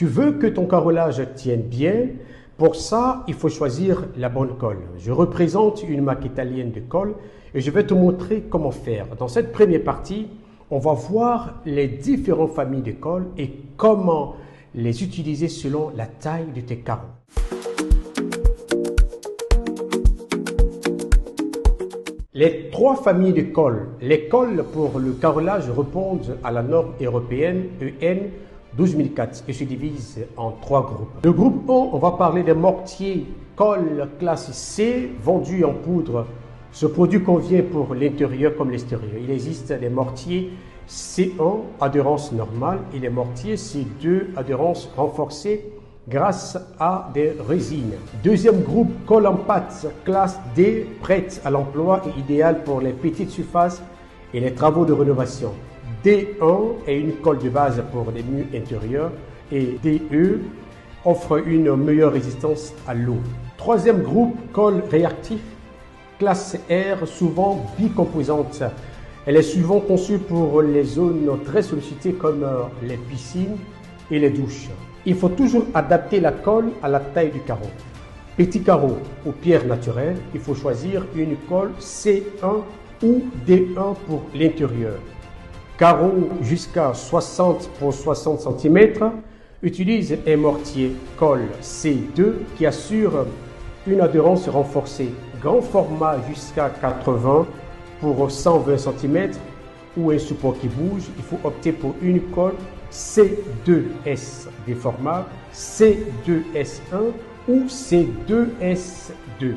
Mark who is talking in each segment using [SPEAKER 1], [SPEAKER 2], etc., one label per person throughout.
[SPEAKER 1] Tu veux que ton carrelage tienne bien. Pour ça, il faut choisir la bonne colle. Je représente une marque italienne de colle et je vais te montrer comment faire. Dans cette première partie, on va voir les différentes familles de colle et comment les utiliser selon la taille de tes carreaux. Les trois familles de colle. Les colles pour le carrelage répondent à la norme européenne EN 12004 et se divise en trois groupes. Le groupe 1, on va parler des mortiers colle classe C vendus en poudre. Ce produit convient pour l'intérieur comme l'extérieur. Il existe des mortiers C1 adhérence normale et les mortiers C2 adhérence renforcée grâce à des résines. Deuxième groupe, colle en pâte classe D prête à l'emploi et idéal pour les petites surfaces et les travaux de rénovation. D1 est une colle de base pour les murs intérieurs et DE offre une meilleure résistance à l'eau. Troisième groupe, colle réactif, classe R, souvent bicomposante. Elle est souvent conçue pour les zones très sollicitées comme les piscines et les douches. Il faut toujours adapter la colle à la taille du carreau. Petit carreau ou pierre naturelle, il faut choisir une colle C1 ou D1 pour l'intérieur. Carreau jusqu'à 60 pour 60 cm, utilise un mortier colle C2 qui assure une adhérence renforcée. Grand format jusqu'à 80 pour 120 cm ou un support qui bouge, il faut opter pour une colle C2S déformable, C2S1 ou C2S2.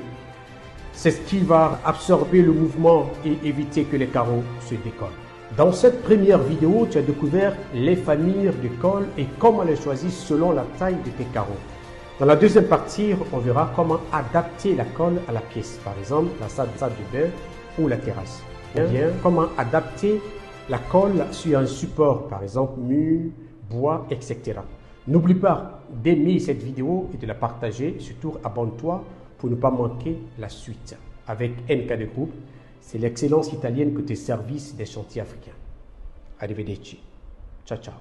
[SPEAKER 1] C'est ce qui va absorber le mouvement et éviter que les carreaux se décollent. Dans cette première vidéo, tu as découvert les familles de colle et comment les choisir selon la taille de tes carreaux. Dans la deuxième partie, on verra comment adapter la colle à la pièce, par exemple la salle de bain ou la terrasse. Bien, comment adapter la colle sur un support, par exemple mur, bois, etc. N'oublie pas d'aimer cette vidéo et de la partager. Surtout, abonne-toi pour ne pas manquer la suite. Avec NK de Group, c'est l'excellence italienne côté service des chantiers africains. Arrivederci. Ciao, ciao.